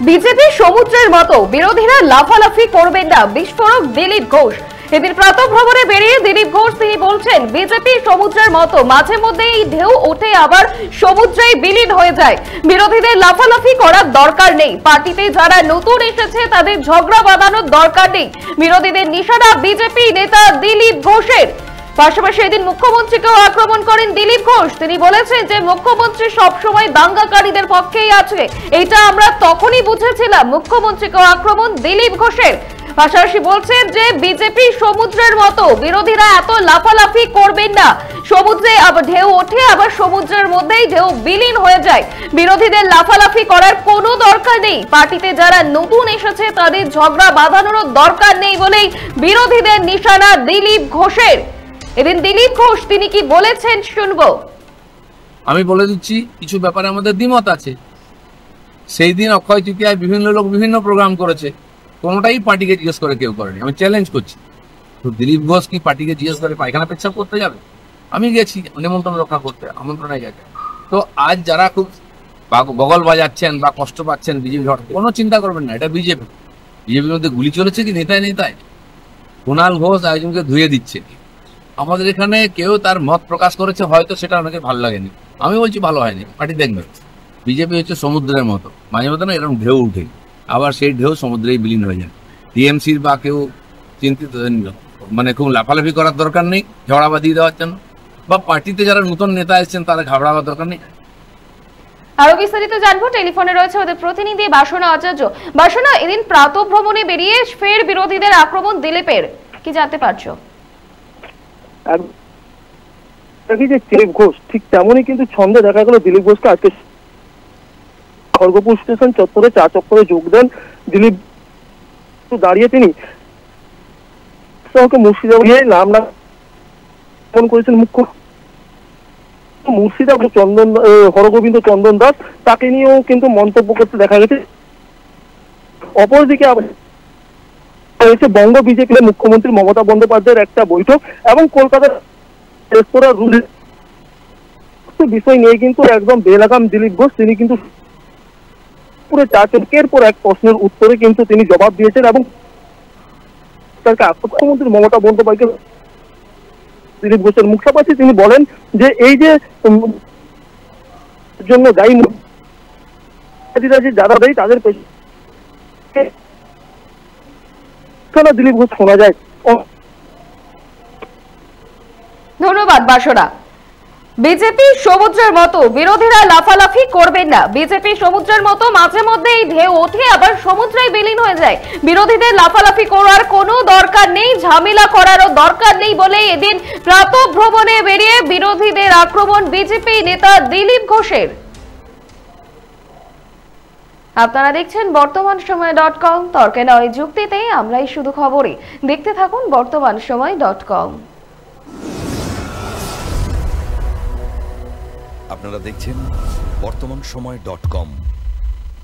BJP সমুদ্রের মতো বিরোধীরা লাফালাফি করবেন না, বিস্ফোরক দিলীপ ঘোষ। এদিন প্রাতঃ ভ্রমণে বেরিয়ে দিলীপ ঘোষ তিনি বলছেন, বিজেপি সমুদ্রের মতো মাঝে মধ্যে এই ঢেউ ওঠে আবার সমুদ্রেই বিলীন হয়ে যায়। বিরোধীদের লাফালাফি করার দরকার নেই, পার্টিতে যারা নতুন এসেছে তাদের ঝগড়া বাঁধানোর দরকার নেই। বিরোধীদের নিশানা বিজেপি নেতা দিলীপ ঘোষের। পাশাপাশি এদিন মুখ্যমন্ত্রীকেও আক্রমণ করেন দিলীপ ঘোষ। তিনি বলেছেন যে মুখ্যমন্ত্রী সবসময় দাঙ্গাকারীদের পক্ষেই আছে, এটা আমরা তখনই বুঝেছিলাম। মুখ্যমন্ত্রীকেও আক্রমণ দিলীপ ঘোষের। পাশাপাশি বলছেন যে বিজেপি সমুদ্রের মতো, বিরোধীরা এত লাফালাফি করবেন না, সমুদ্রে আবার ঢেউ ওঠে আবার সমুদ্রের মধ্যেই ঢেউ বিলীন হয়ে যায়। বিরোধীদের লাফালাফি করার কোনো দরকার নেই, পার্টিতে যারা নতুন এসেছে তাদের ঝগড়া বাঁধানোর দরকার নেই বলেই বিরোধীদের নিশানা দিলীপ ঘোষের। এদিন দিলীপ ঘোষ তিনি কি বলেছেন শুনবো। আমি বলে দিচ্ছি, কিছু ব্যাপারে আমাদের দ্বিমত আছে। সেই দিন অক্ষয় তৃতীয়ায় বিভিন্ন লোক বিভিন্ন প্রোগ্রাম করেছে, কোনোটাই পার্টিকে জিজ্ঞেস করে কেউ করেনি। আমি চ্যালেঞ্জ করছি, তো দিলীপ ঘোষ কি পার্টিকে জিজ্ঞেস করে পায়খানা পেচ্ছাপ করতে যাবে? আমি গেছি নিমন্ত্রণ রক্ষা করতে, আমন্ত্রণে গেছে। তো আজ যারা খুব বগল বাজাচ্ছেন বা কষ্ট পাচ্ছেন বিজেপি হঠাৎ, কোনো চিন্তা করবেন না, এটা বিজেপি। বিজেপির মধ্যে গুলি চলেছে কি নেতায় নেতায়? কুণাল ঘোষ একজনকে ধুয়ে দিচ্ছে। আমাদের এখানে কেউ তার মত প্রকাশ করেছে, হয়তো সেটা অনেকে ভালো লাগেনি, আমি বলছি ভালো হয়নি। পার্টি দেখবে বিজেপি হচ্ছে সমুদ্রের মতো, মাঝে মধ্যে না এরকম ঢেউ উঠে আবার সেই ঢেউ সমুদ্রেই বিলীন হয়ে যায়। টিএমসির বা কেউ চিন্তিত মানে খুব লাফালাফি করার দরকার নেই ঝগড়া বাঁধিয়ে দেওয়ার জন্য, বা পার্টিতে যারা নতুন নেতা এসেছেন তারা ঘাবড়াবার দরকার নেই। আরো বিস্তারিত জানবো, টেলিফোনে রয়েছে ওদের প্রতিনিধি বাসনা আচার্য। বাসনা, এদিন প্রাতঃ ভ্রমণে বেরিয়ে ফের বিরোধীদের আক্রমণ দিলীপের, কি জানতে পারছো? যে দিলীপ ঘোষ ঠিক তেমনই কিন্তু ছন্দে দেখা গেল দিলীপ ঘোষকে আজকে খড়গপুর স্টেশন চত্বরে চা চক্করে যোগ দেন দিলীপ। দাঁড়িয়ে তিনি মুর্শিদাবাদে নাম করেছেন মুখ্য মুর্শিদাবাদ চন্দন হরগোবিন্দ চন্দন দাস, তাকে নিয়েও কিন্তু মন্তব্য করতে দেখা গেছে। অপরদিকে হয়েছে বঙ্গ বিজেপির মুখ্যমন্ত্রী মমতা বন্দ্যোপাধ্যায়ের একটা বৈঠক এবং কলকাতার রেস্তোরাঁ রুল বিষয় নিয়ে কিন্তু একদম বেলাগাম দিলীপ ঘোষ। তিনি কিন্তু পুরো চার পর এক প্রশ্নের উত্তরে কিন্তু তিনি জবাব দিয়েছেন এবং মুখ্যমন্ত্রী মমতা বন্দ্যোপাধ্যায় দিলীপ ঘোষের মুখপাত্র তিনি বলেন যে এই যে জন্য দায়ী যারা দেয় তাদের পেছনে দিলীপ ঘোষ শোনা যায়। ধন্যবাদ বাসনা। বিজেপি সমুদ্রের মতো, বিরোধীরা লাফালাফি করবেন না, বিজেপি সমুদ্রের মতো মাঝে মধ্যে এই ঢেউ ওঠে আবার সমুদ্রেই বিলীন হয়ে যায়। বিরোধীদের লাফালাফি করার কোনো দরকার নেই, ঝামেলা করারও দরকার নেই বলে এদিন প্রাতঃ ভ্রমণে বেরিয়ে বিরোধীদের আক্রমণ বিজেপি নেতা দিলীপ ঘোষের। আপনারা দেখছেন বর্তমানসময়.com, তর্কে নয় যুক্তিতে আমরাই শুধু খবরে। দেখতে থাকুন বর্তমানসময়.com। আপনারা দেখছেন বর্তমানসময়.com।